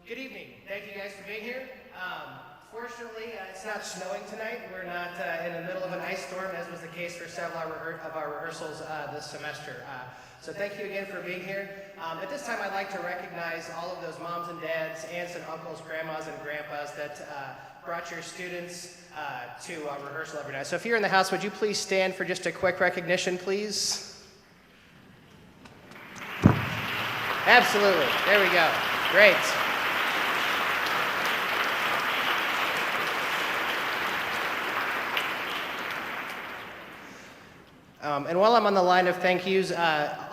Good evening. Thank you guys for being here. Fortunately, it's not snowing tonight. We're not in the middle of an ice storm, as was the case for several of our rehearsals this semester. So thank you again for being here. At this time, I'd like to recognize all of those moms and dads, aunts and uncles, grandmas and grandpas that brought your students to rehearsal every night. So if you're in the house, would you please stand for just a quick recognition, please? Absolutely. There we go. Great. And while I'm on the line of thank yous,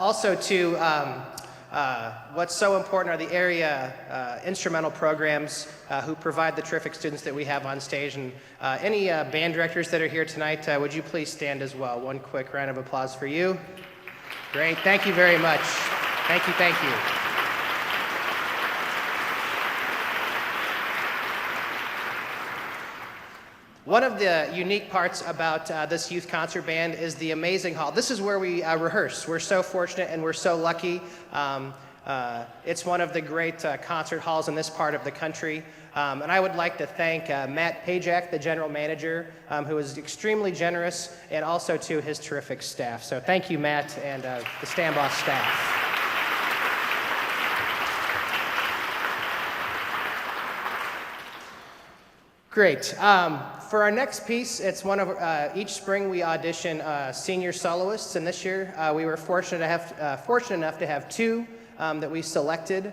also to what's so important are the area instrumental programs who provide the terrific students that we have on stage. And any band directors that are here tonight, would you please stand as well? One quick round of applause for you. Great, thank you very much. Thank you, thank you. One of the unique parts about this youth concert band is the amazing hall. This is where we rehearse. We're so fortunate and we're so lucky. It's one of the great concert halls in this part of the country. And I would like to thank Matt Pajak, the general manager, who is extremely generous, and also to his terrific staff. So thank you, Matt, and the Stambaugh staff. Great. For our next piece, it's one of each spring we audition senior soloists, and this year we were fortunate enough to have two that we selected.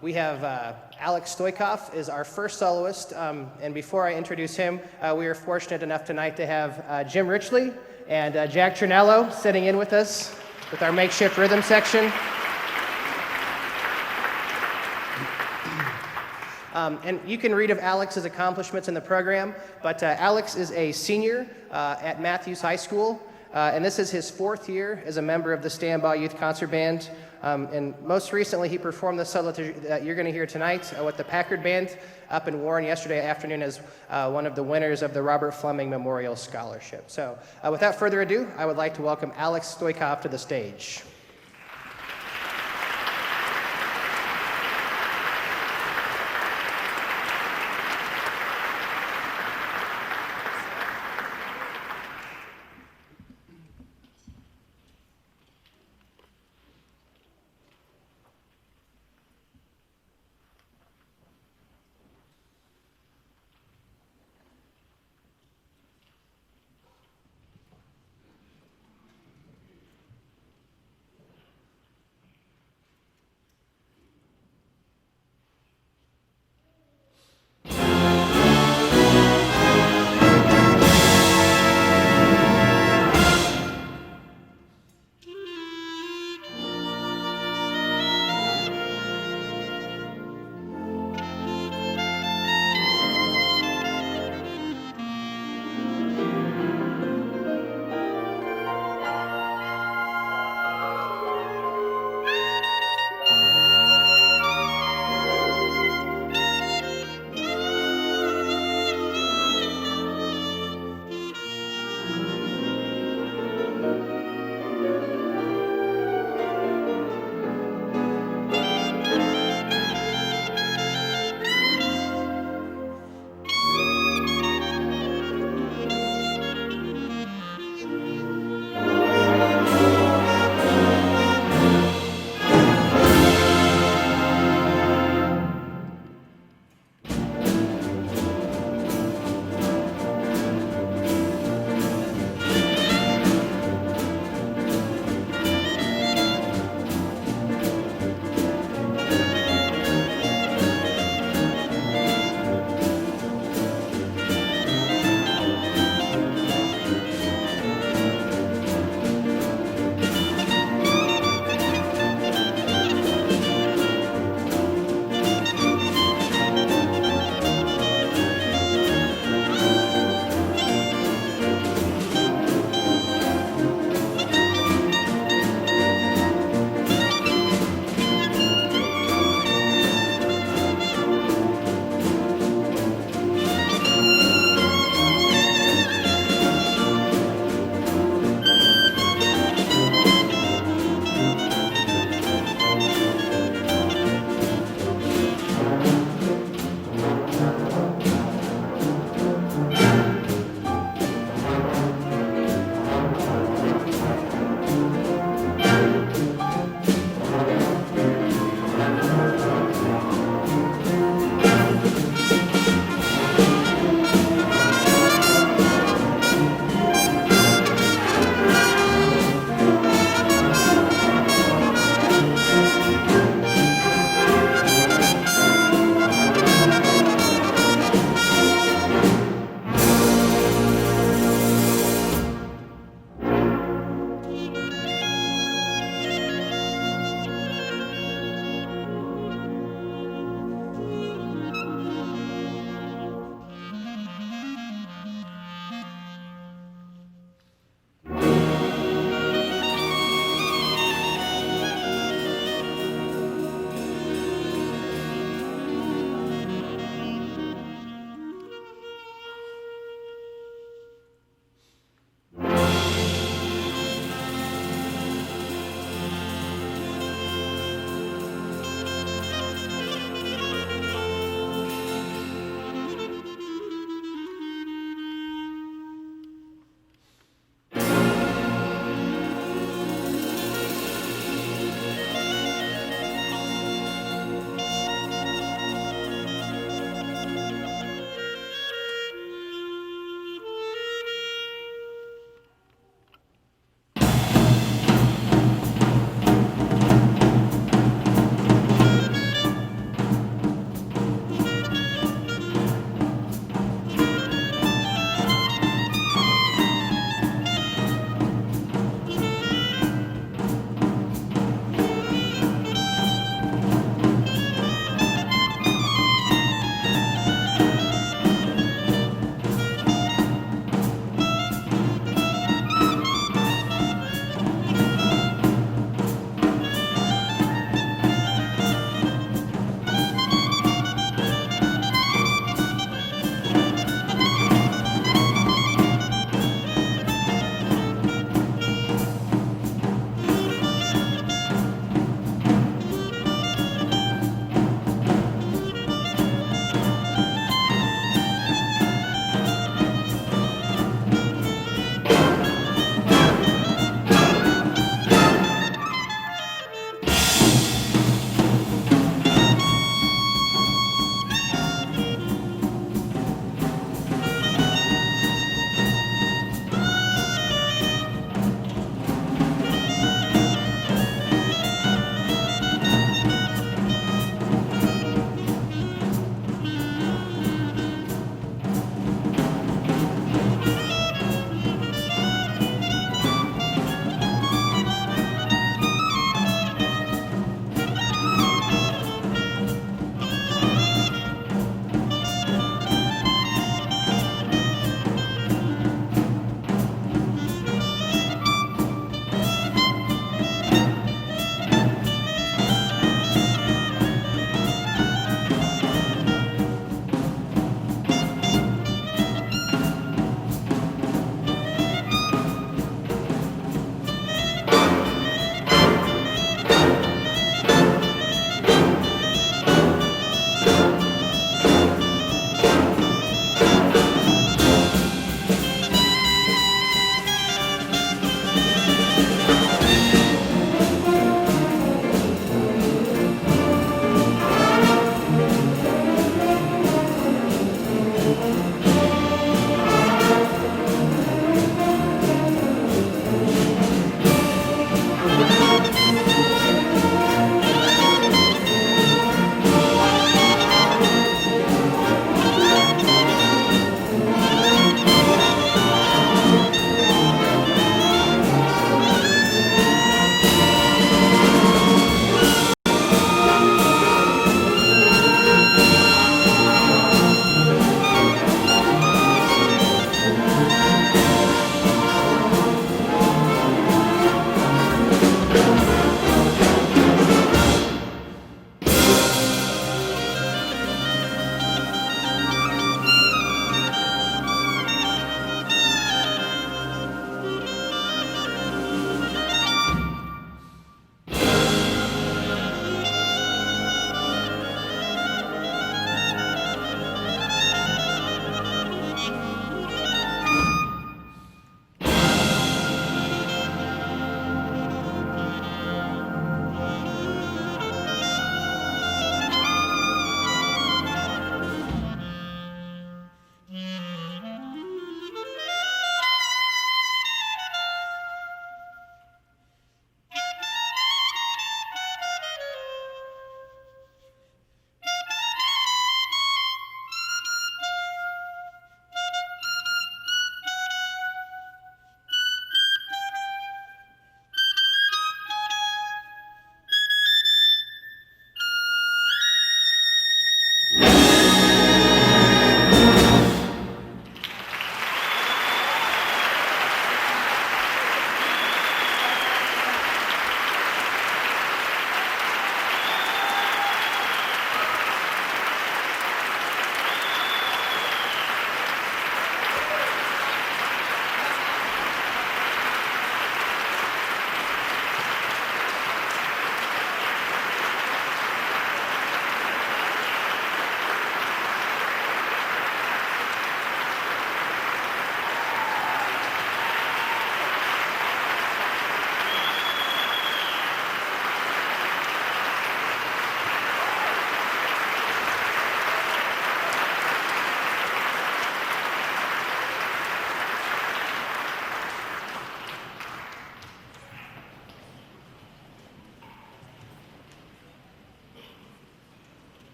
We have Alex Stoikov is our first soloist, and before I introduce him, we are fortunate enough tonight to have Jim Richley and Jack Trinello sitting in with us with our makeshift rhythm section. And you can read of Alex's accomplishments in the program, but Alex is a senior at Matthews High School, and this is his fourth year as a member of the Stambaugh Youth Concert Band. And most recently, he performed the solo that you're going to hear tonight with the Packard Band up in Warren yesterday afternoon as one of the winners of the Robert Fleming Memorial Scholarship. So without further ado, I would like to welcome Alex Stoikov to the stage.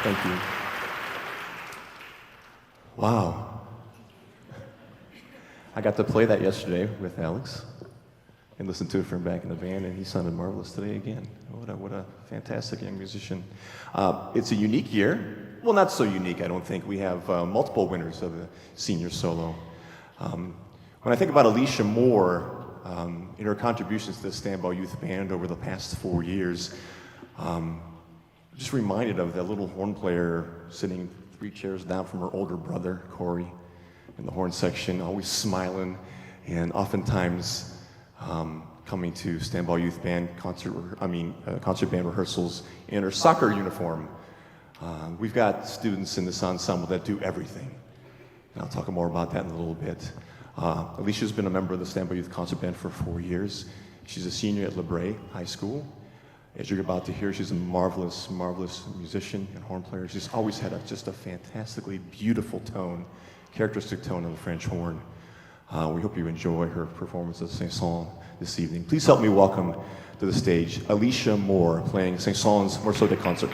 Thank you. Wow. I got to play that yesterday with Alex and listen to it from back in the band, and he sounded marvelous today again. What a fantastic young musician. It's a unique year. Well, not so unique, I don't think. We have multiple winners of the senior solo. When I think about Alicia Moore, in her contributions to the Stambaugh Youth Band over the past 4 years, I'm just reminded of that little horn player sitting 3 chairs down from her older brother, Corey, in the horn section, always smiling, and oftentimes coming to Stambaugh Youth Band concert band rehearsals in her soccer uniform. We've got students in this ensemble that do everything, and I'll talk more about that in a little bit. Alicia's been a member of the Stambaugh Youth Concert Band for 4 years. She's a senior at LeBray High School. As you're about to hear, she's a marvelous, marvelous musician and horn player. She's always had just a fantastically beautiful tone, characteristic tone of the French horn. We hope you enjoy her performance of Saint-Saëns this evening. Please help me welcome to the stage Alicia Moore playing Saint-Saëns Morceau de Concert.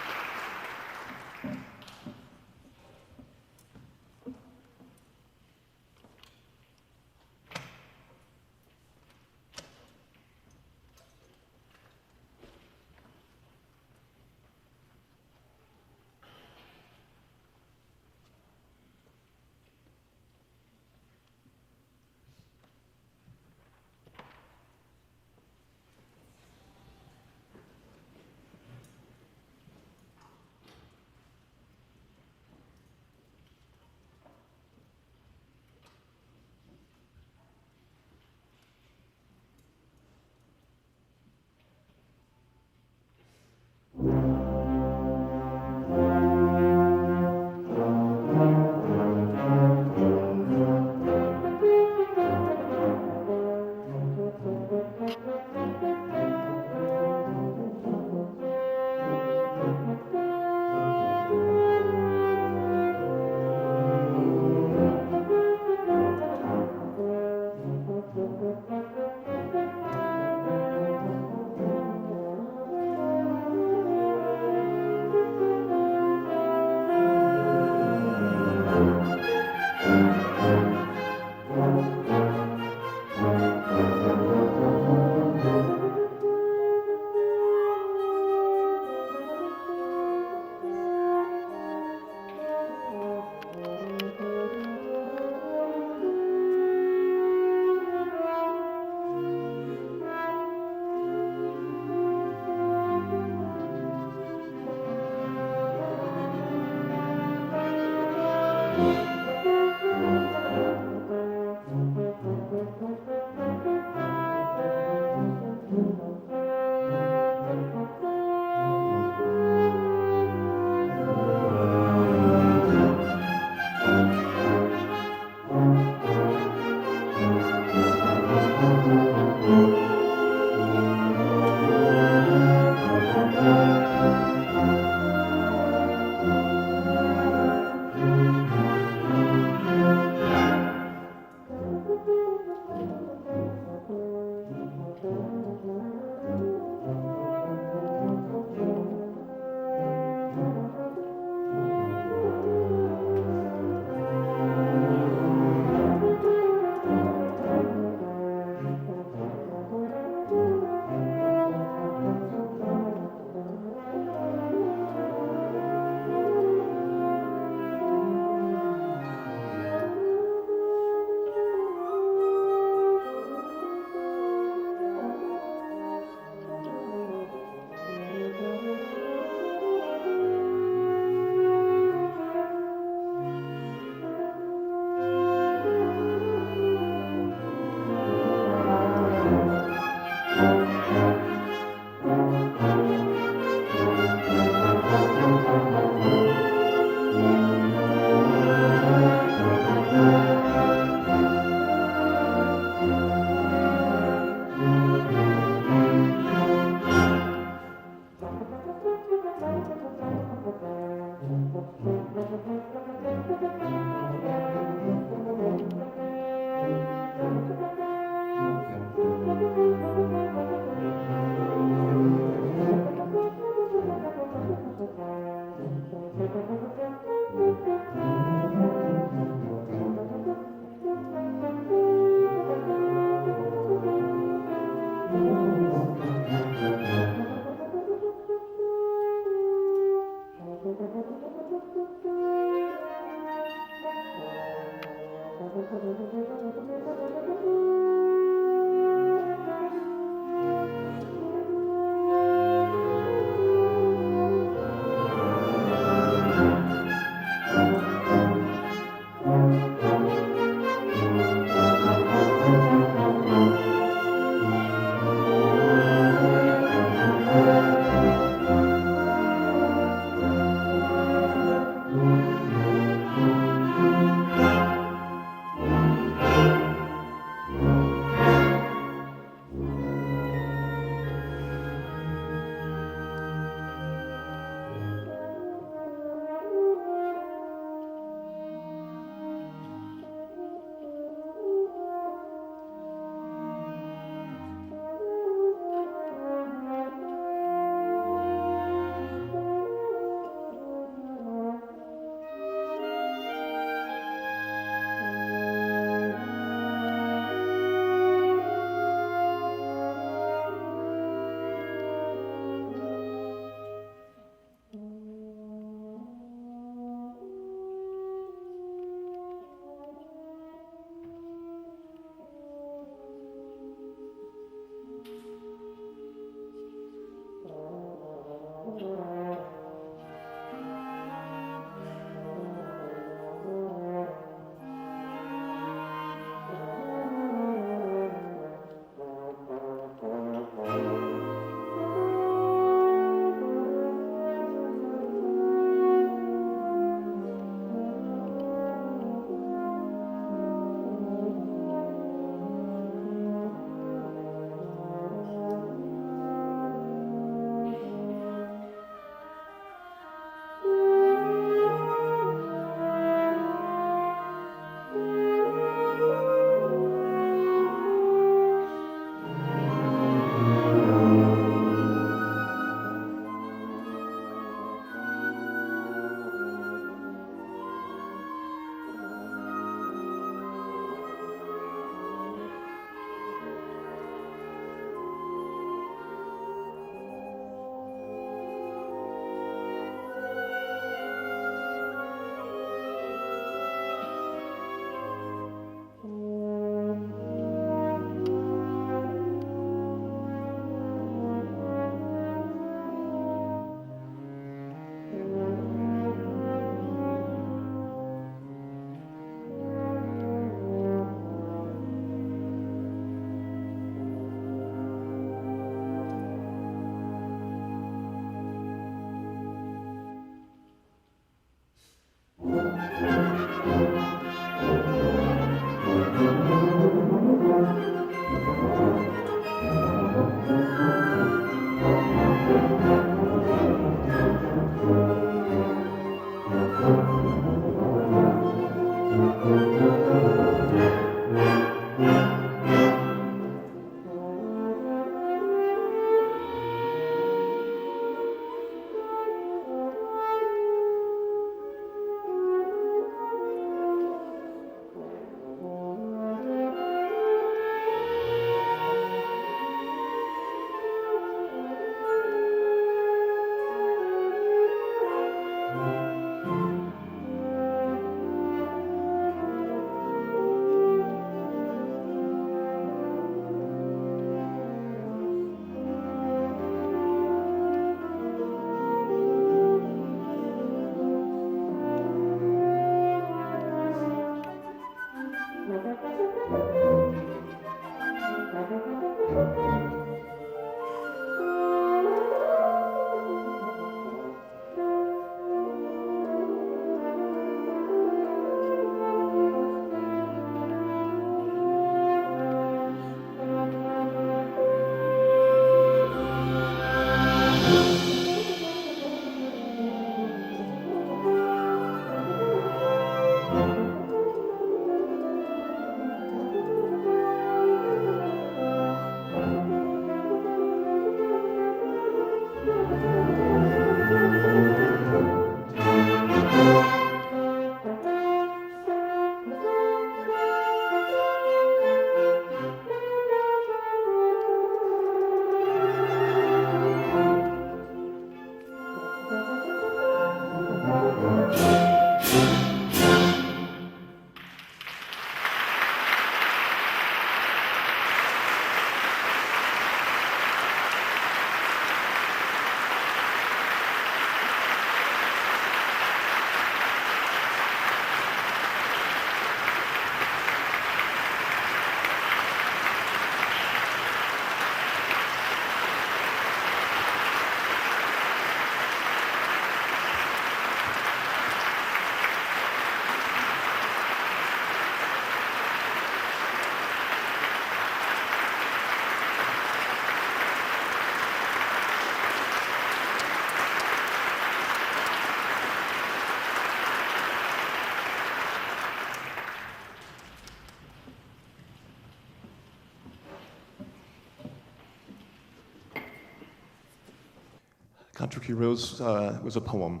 Contra Key Rose was a poem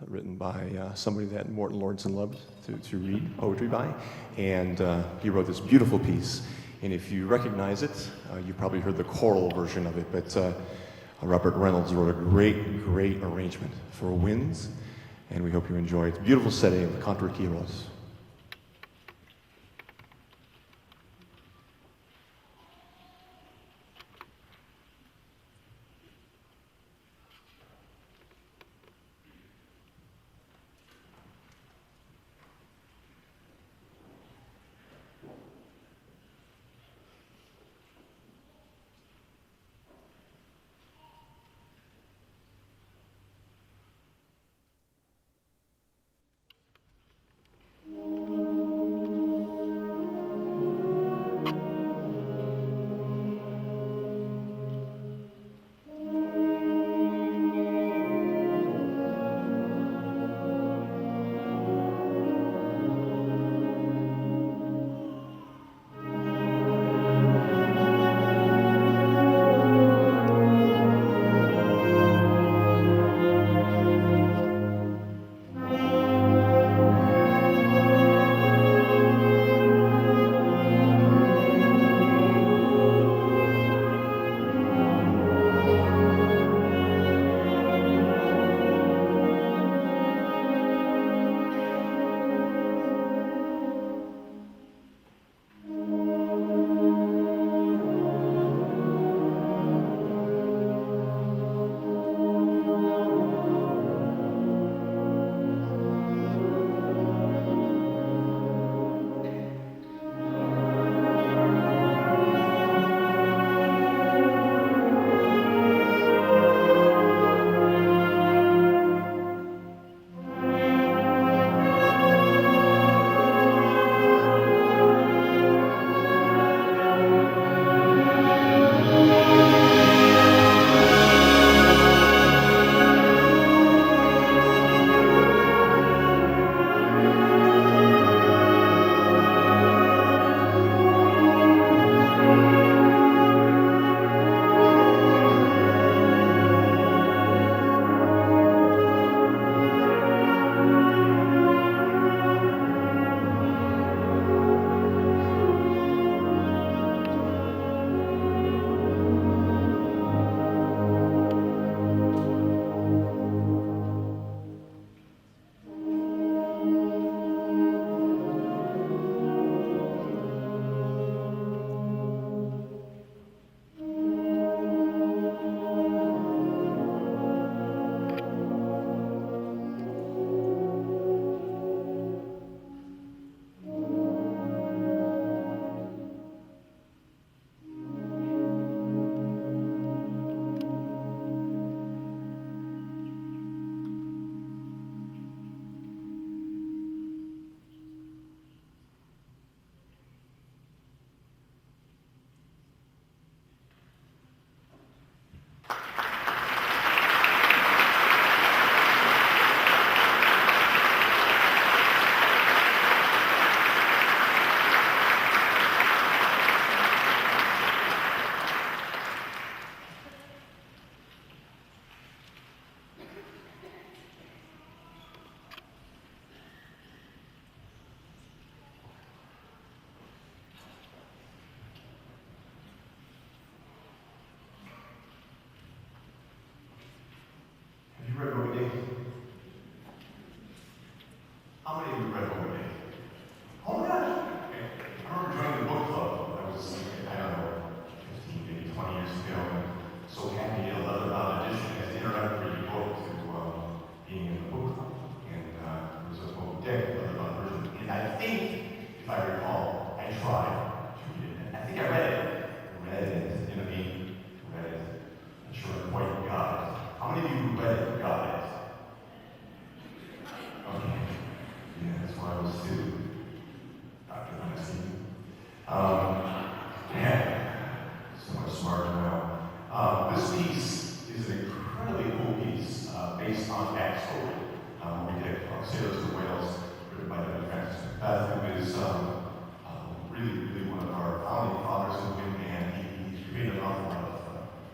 written by somebody that Morton Lordson loved to read poetry by, and he wrote this beautiful piece. And if you recognize it, you probably heard the choral version of it, but Robert Reynolds wrote a great, great arrangement for winds, and we hope you enjoy it. It's a beautiful setting of Contra Key Rose.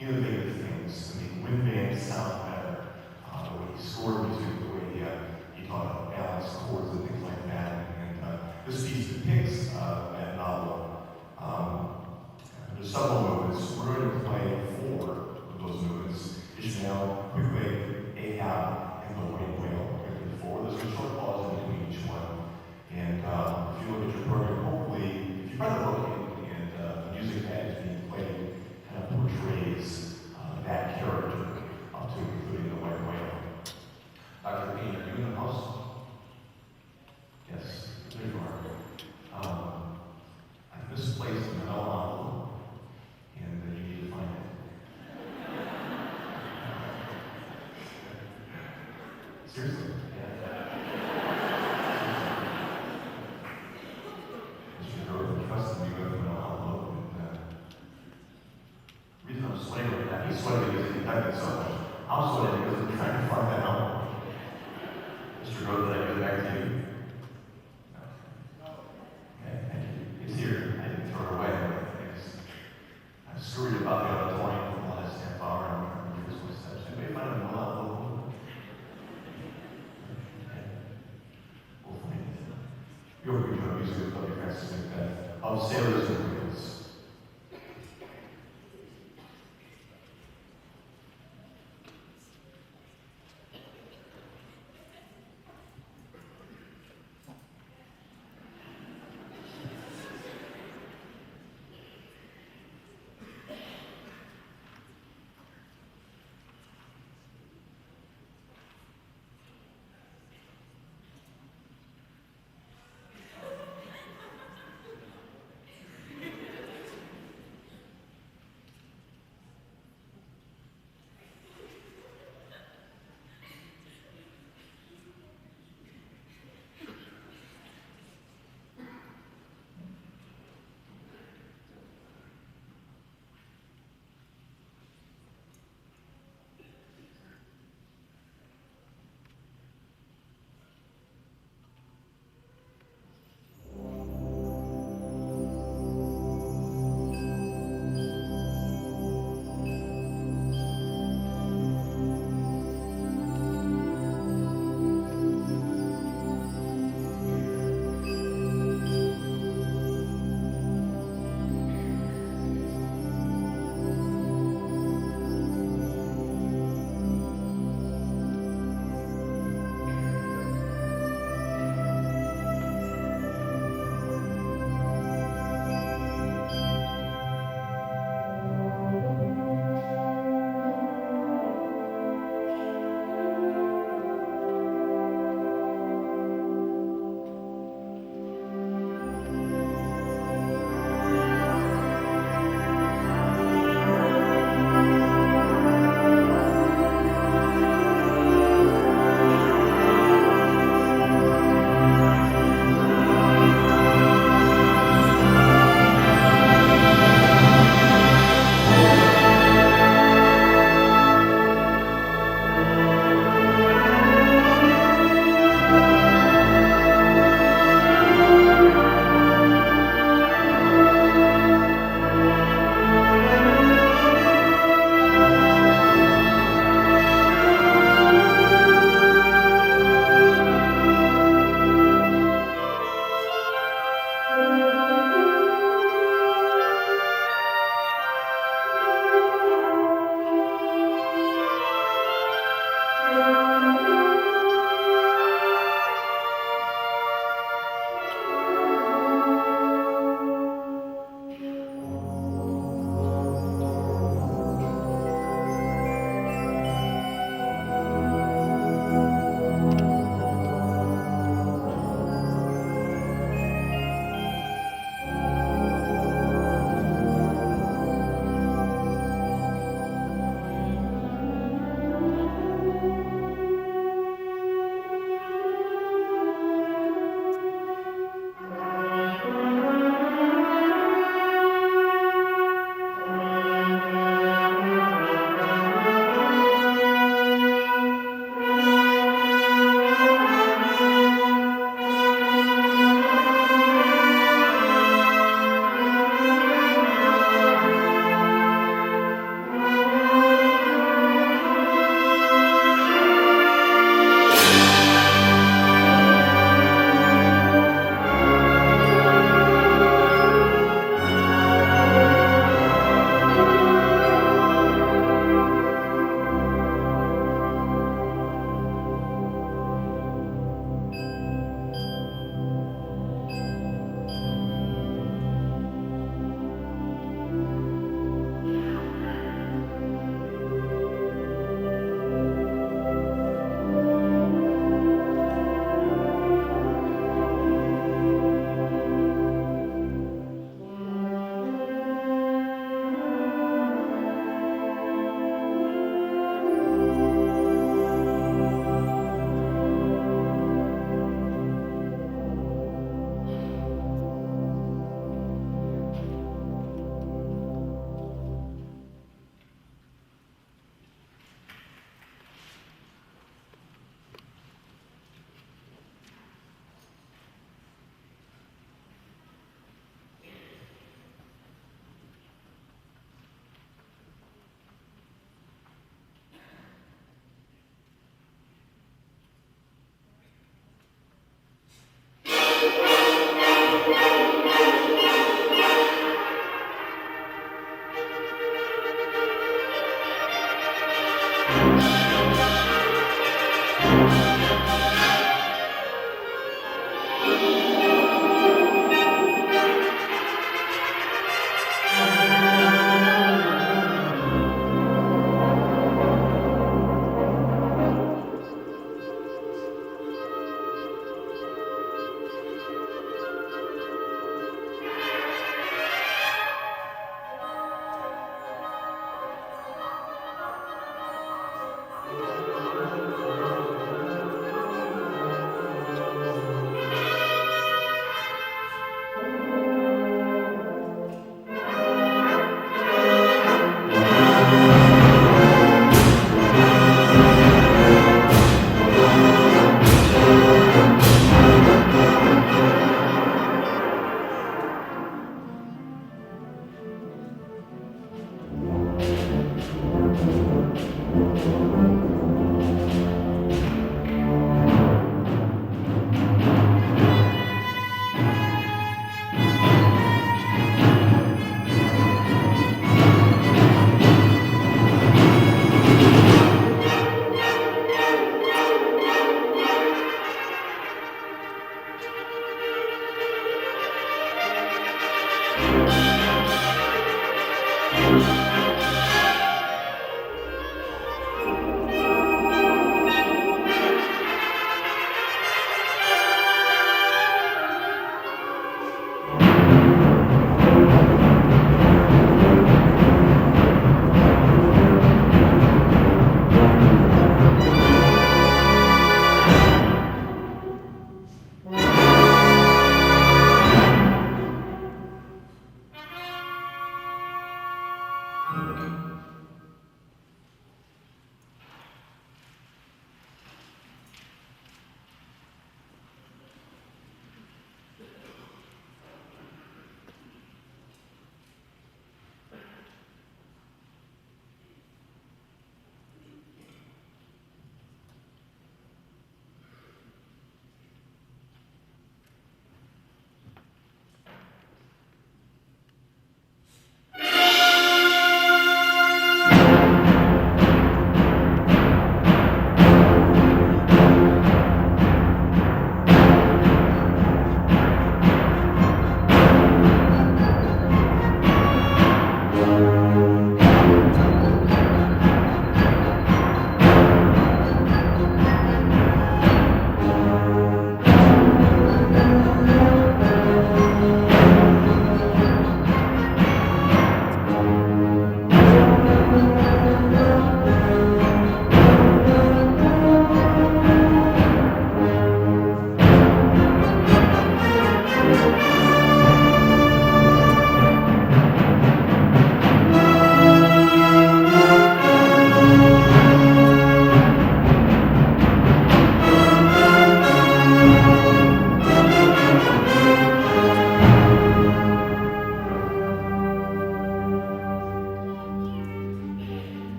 Innovative things to make wind vans This piece depicts that novel. There's several movements. We're going to play 4 of those movements. Ishmael, Quickly, Ahab, and the White Whale. We're going to do 4. There's a short pause in between each one. And if you look at your program, hopefully, if you find the book and the music that is being played kind of portrays that character up to including the White Whale. Dr. Payne, are you in the house? Yes, there you are. I misplaced the manila envelope, and you need to find it. Seriously? Yeah. Mr. Grover trusted me with the manila envelope, and the reason I'm sweating like that, he's sweating because he typed it so much. I'm sweating because I'm trying to find that envelope. Mr. Grover, did I give it back to you? Okay, thank you. It's here. I didn't throw it away. I'm screwed about the auditorium for the last half hour. I'm trying to reverse my steps. Anybody find a manila? Okay. We'll find it. You're going to join music with W. Francis Macbeth of Sailors and Wheels.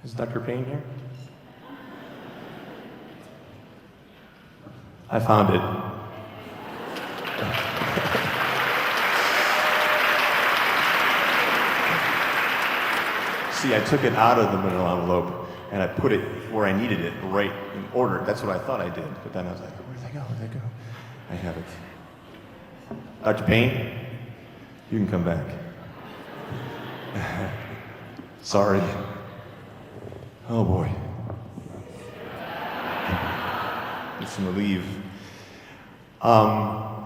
Is Dr. Payne here? I found it. See, I took it out of the middle envelope and I put it where I needed it, right in order. That's what I thought I did. But then I was like, where'd they go? Where'd they go? I have it. Dr. Payne, you can come back. Sorry. Oh boy. It's gonna leave. I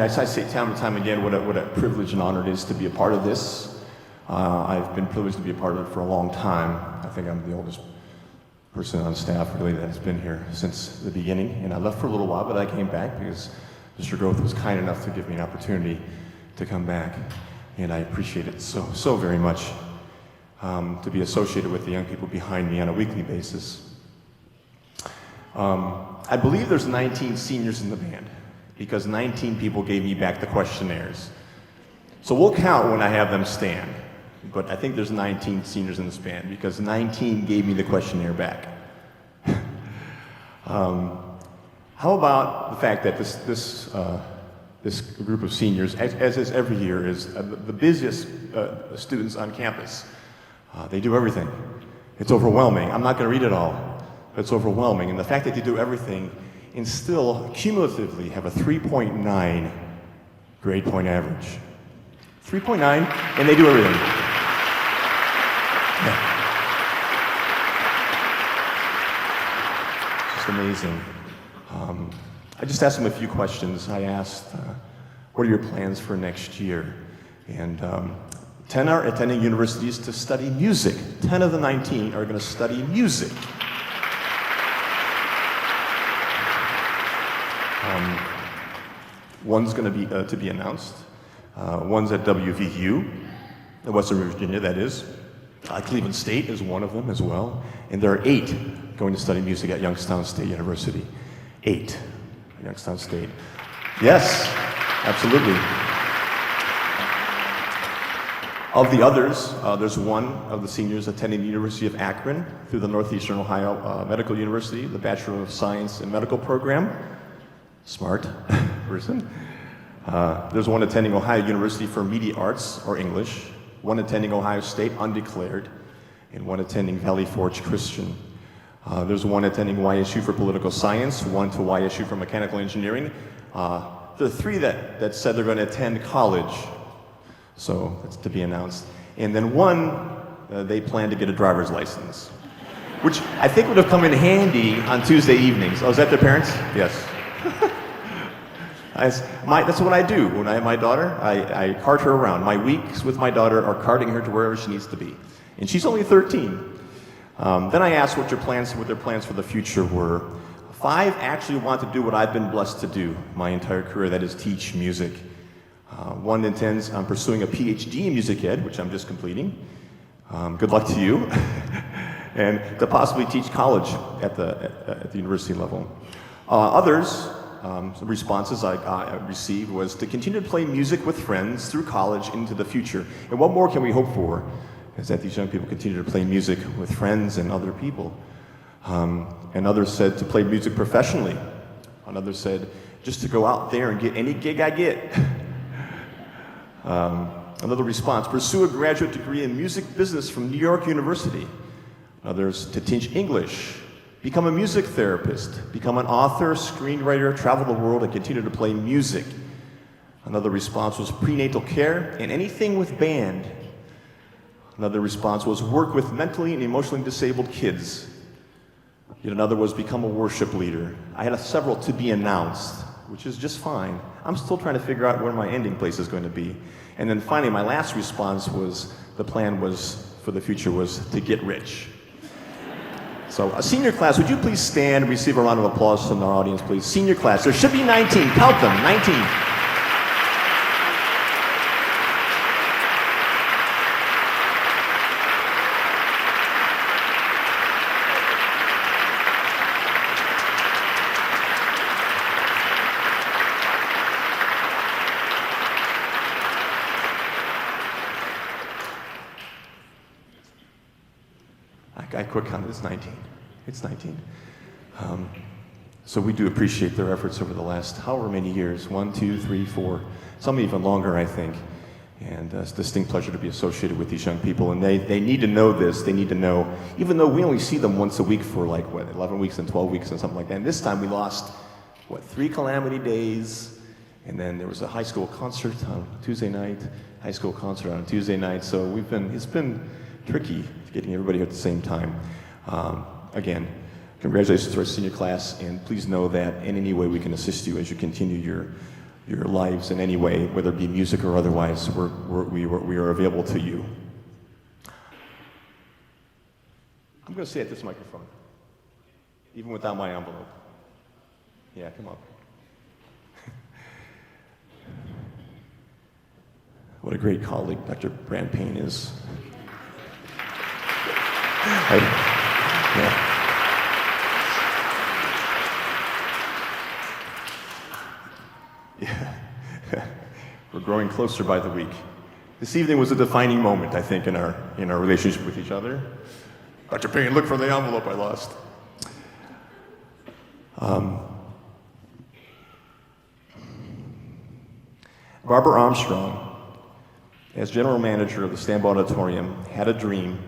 say time and time again what a privilege and honor it is to be a part of this. I've been privileged to be a part of it for a long time. I think I'm the oldest person on staff really that has been here since the beginning. And I left for a little while, but I came back because Mr. Groth was kind enough to give me an opportunity to come back. And I appreciate it so very much. To be associated with the young people behind me on a weekly basis. I believe there's 19 seniors in the band because 19 people gave me back the questionnaires. So we'll count when I have them stand, but I think there's 19 seniors in this band because 19 gave me the questionnaire back. How about the fact that this group of seniors, as is every year, is the busiest students on campus. They do everything. It's overwhelming. I'm not going to read it all, but it's overwhelming. And the fact that they do everything and still cumulatively have a 3.9 grade point average. 3.9, and they do everything. Yeah. Just amazing. I just asked them a few questions. I asked, what are your plans for next year? And 10 are attending universities to study music. 10 of the 19 are going to study music. One's going to be announced. One's at WVU, in Western Virginia, that is. Cleveland State is one of them as well. And there are 8 going to study music at Youngstown State University. 8 at Youngstown State. Yes, absolutely. Of the others, there's one of the seniors attending the University of Akron through the Northeastern Ohio Medical University, the Bachelor of Science in Medical program. smart person. There's one attending Ohio University for Media Arts or English, one attending Ohio State undeclared, and one attending Valley Forge Christian. There's one attending YSU for political science, one to YSU for mechanical engineering. There are three that said they're going to attend college, so that's to be announced. And then one, they plan to get a driver's license, which I think would have come in handy on Tuesday evenings. Oh, is that their parents? Yes. That's what I do. When I have my daughter, I cart her around. My weeks with my daughter are carting her to wherever she needs to be. And she's only 13. Then I asked what their plans for the future were. 5 actually want to do what I've been blessed to do my entire career, that is teach music. One intends on pursuing a PhD in music ed, which I'm just completing. Good luck to you. And to possibly teach college at the university level. Others, some responses I received was to continue to play music with friends through college into the future. And what more can we hope for is that these young people continue to play music with friends and other people. And others said to play music professionally. Another said just to go out there and get any gig I get. Another response, pursue a graduate degree in music business from New York University. Others to teach English, become a music therapist, become an author, screenwriter, travel the world, and continue to play music. Another response was prenatal care and anything with band. Another response was work with mentally and emotionally disabled kids. Yet another was become a worship leader. I had several to be announced, which is just fine. I'm still trying to figure out where my ending place is going to be. And then finally, my last response was, the plan was, for the future was to get rich. So, a senior class, would you please stand and receive a round of applause from our audience, please? Senior class, there should be 19, count them, 19. I quick counted, it's 19. It's 19. So we do appreciate their efforts over the last however many years, 1, 2, 3, 4, some even longer, I think. And it's a distinct pleasure to be associated with these young people. And they need to know this, they need to know, even though we only see them once a week for 11 weeks and 12 weeks and something like that. And this time we lost, 3 calamity days, and then there was a high school concert on Tuesday night, high school concert on Tuesday night. So it's been tricky getting everybody here at the same time. Again, congratulations to our senior class, and please know that in any way we can assist you as you continue your lives in any way, whether it be music or otherwise, we are available to you. I'm going to say at this microphone, even without my envelope. Yeah, come on. What a great colleague Dr. Brand Payne is. Yeah. We're growing closer by the week. This evening was a defining moment, I think, in our relationship with each other. Dr. Payne, look for the envelope I lost. Barbara Armstrong, as general manager of the Stambaugh Auditorium, had a dream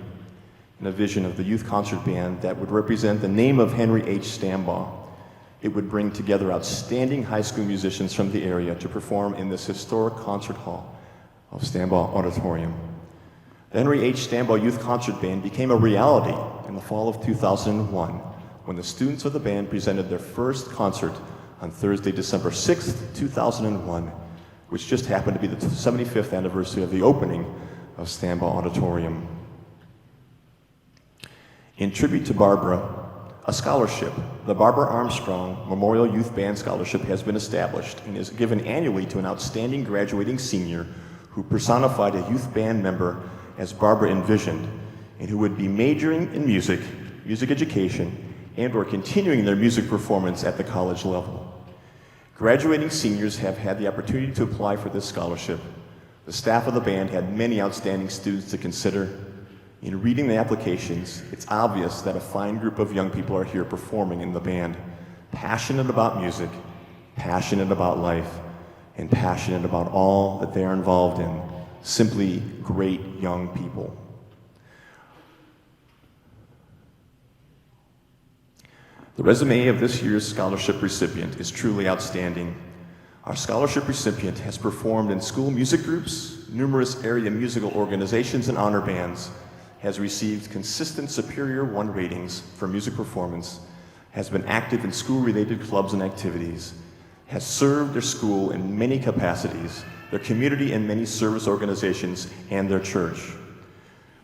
and a vision of the youth concert band that would represent the name of Henry H. Stambaugh. It would bring together outstanding high school musicians from the area to perform in this historic concert hall of Stambaugh Auditorium. The Henry H. Stambaugh Youth Concert Band became a reality in the fall of 2001 when the students of the band presented their first concert on Thursday, December 6th, 2001, which just happened to be the 75th anniversary of the opening of Stambaugh Auditorium. In tribute to Barbara, a scholarship, the Barbara Armstrong Memorial Youth Band Scholarship, has been established and is given annually to an outstanding graduating senior who personified a youth band member as Barbara envisioned, and who would be majoring in music education, and/or continuing their music performance at the college level. Graduating seniors have had the opportunity to apply for this scholarship. The staff of the band had many outstanding students to consider. In reading the applications, it's obvious that a fine group of young people are here performing in the band, passionate about music passionate about life, and passionate about all that they are involved in. Simply great young people. The resume of this year's scholarship recipient is truly outstanding. Our scholarship recipient has performed in school music groups, numerous area musical organizations and honor bands, has received consistent Superior 1 ratings for music performance, has been active in school-related clubs and activities, has served their school in many capacities, their community and many service organizations, and their church.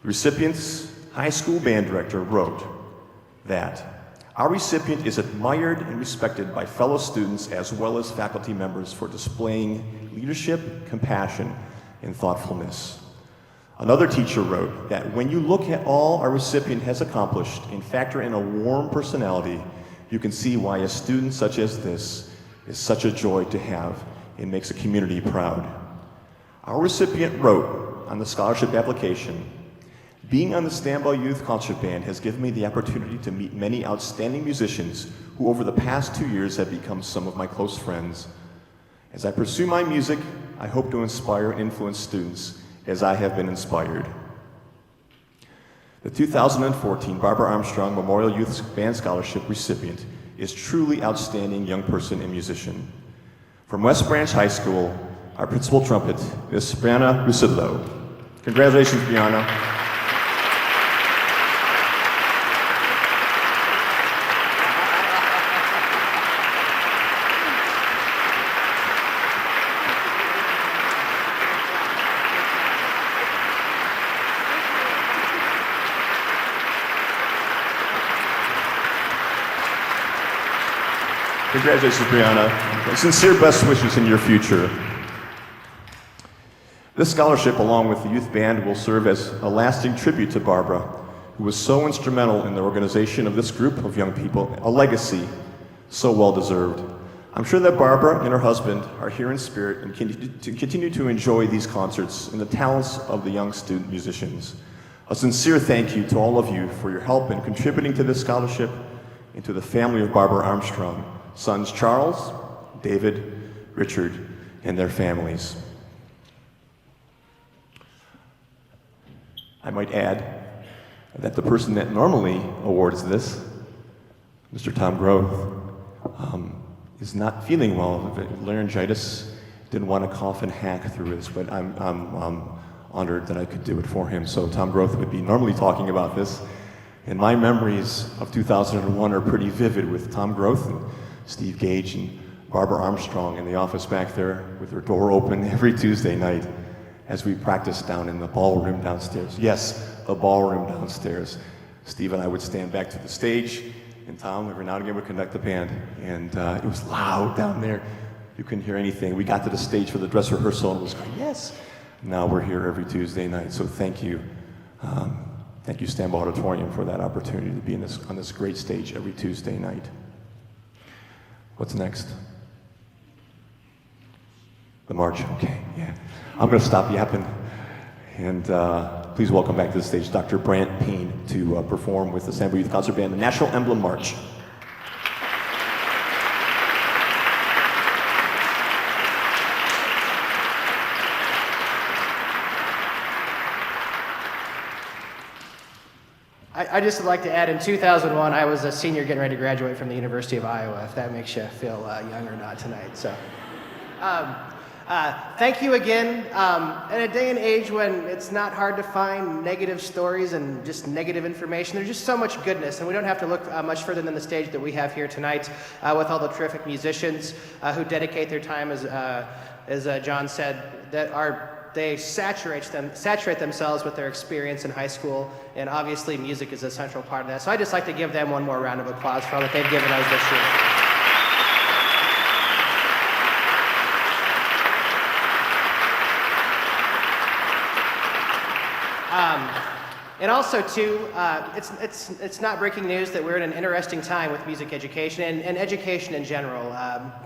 The recipient's high school band director wrote that our recipient is admired and respected by fellow students as well as faculty members for displaying leadership, compassion, and thoughtfulness. Another teacher wrote that when you look at all our recipient has accomplished and factor in a warm personality, you can see why a student such as this is such a joy to have and makes a community proud. Our recipient wrote on the scholarship application, being on the Stambaugh Youth Concert Band has given me the opportunity to meet many outstanding musicians who over the past 2 years have become some of my close friends. As I pursue my music, I hope to inspire and influence students as I have been inspired. The 2014 Barbara Armstrong Memorial Youth Band Scholarship recipient is truly outstanding young person and musician. From West Branch High School, our principal trumpet, Miss Brianna Rusidlo. Congratulations, Brianna. Congratulations, Brianna. Sincere best wishes in your future. This scholarship, along with the youth band, will serve as a lasting tribute to Barbara, who was so instrumental in the organization of this group of young people, a legacy so well deserved. I'm sure that Barbara and her husband are here in spirit and continue to enjoy these concerts and the talents of the young student musicians. A sincere thank you to all of you for your help in contributing to this scholarship and to the family of Barbara Armstrong, sons Charles, David, Richard, and their families. I might add that the person that normally awards this, Mr. Tom Groth, is not feeling well. Laryngitis, didn't want to cough and hack through this, but I'm honored that I could do it for him. So Tom Groth would be normally talking about this, and my memories of 2001 are pretty vivid with Tom Groth and Steve Gage and Barbara Armstrong in the office back there with their door open every Tuesday night as we practiced down in the ballroom downstairs. Yes, the ballroom downstairs. Steve and I would stand back to the stage, and Tom every now and again would conduct the band, and it was loud down there. You couldn't hear anything. We got to the stage for the dress rehearsal and it was going, yes. Now we're here every Tuesday night, so thank you. Thank you, Stambaugh Auditorium, for that opportunity to be on this great stage every Tuesday night. What's next? The march, okay, yeah. I'm gonna stop yapping. And please welcome back to the stage Dr. Brant Payne to perform with the Stambaugh Youth Concert Band, the National Emblem March. I'd just like to add, in 2001, I was a senior getting ready to graduate from the University of Iowa, if that makes you feel young or not tonight. So, thank you again. In a day and age when it's not hard to find negative stories and just negative information, there's just so much goodness, and we don't have to look much further than the stage that we have here tonight with all the terrific musicians who dedicate their time, as John said, they saturate themselves with their experience in high school, and obviously music is a central part of that. So I'd just like to give them one more round of applause for all that they've given us this year. And also, too, it's not breaking news that we're in an interesting time with music education and education in general.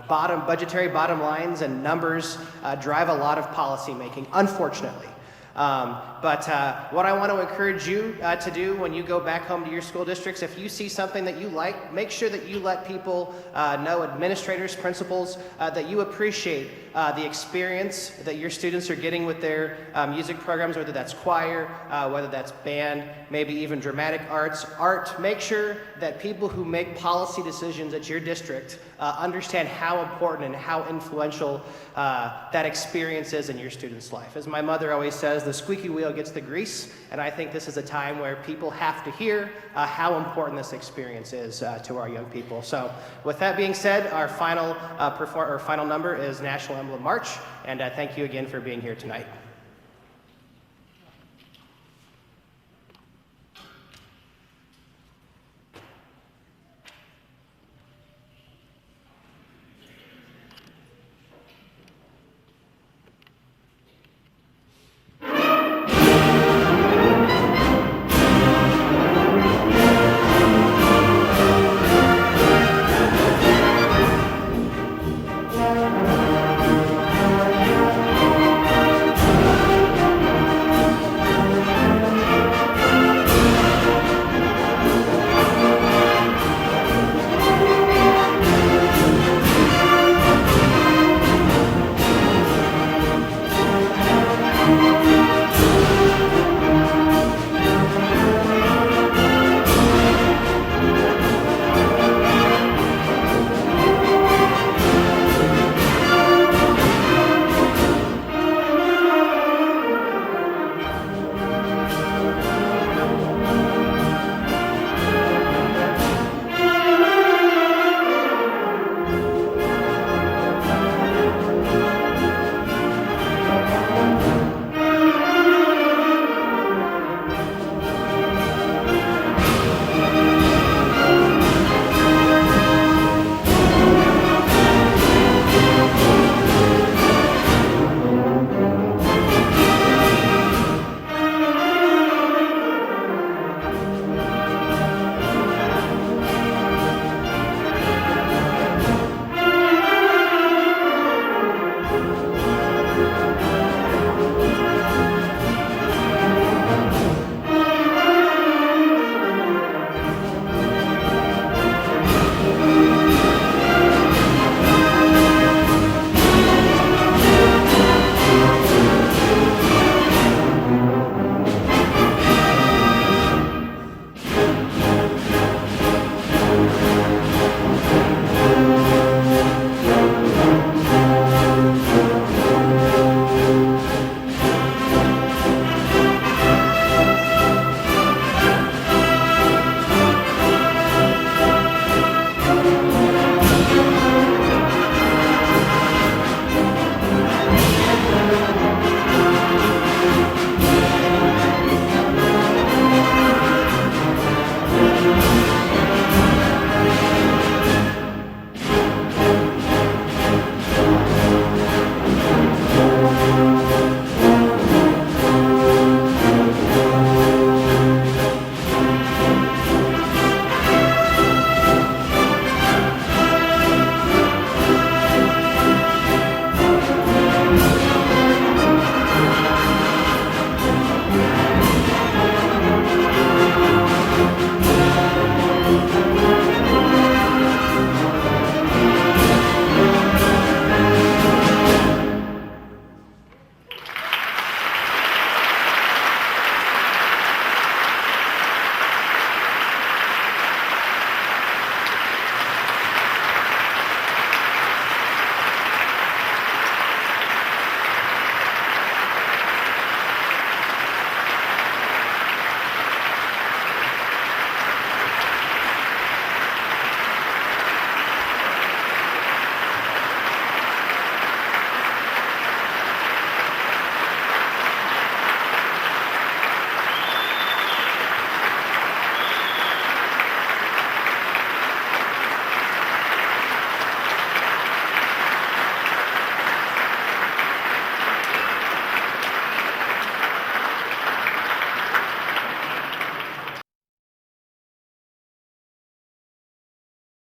Budgetary bottom lines and numbers drive a lot of policy making, unfortunately. But what I want to encourage you to do when you go back home to your school districts, if you see something that you like, make sure that you let people know, administrators, principals, that you appreciate the experience that your students are getting with their music programs, whether that's choir, whether that's band, maybe even dramatic arts, art. Make sure that people who make policy decisions at your district understand how important and how influential that experience is in your student's life. As my mother always says, the squeaky wheel gets the grease, and I think this is a time where people have to hear how important this experience is to our young people. So with that being said, our final number is National Emblem March, and thank you again for being here tonight.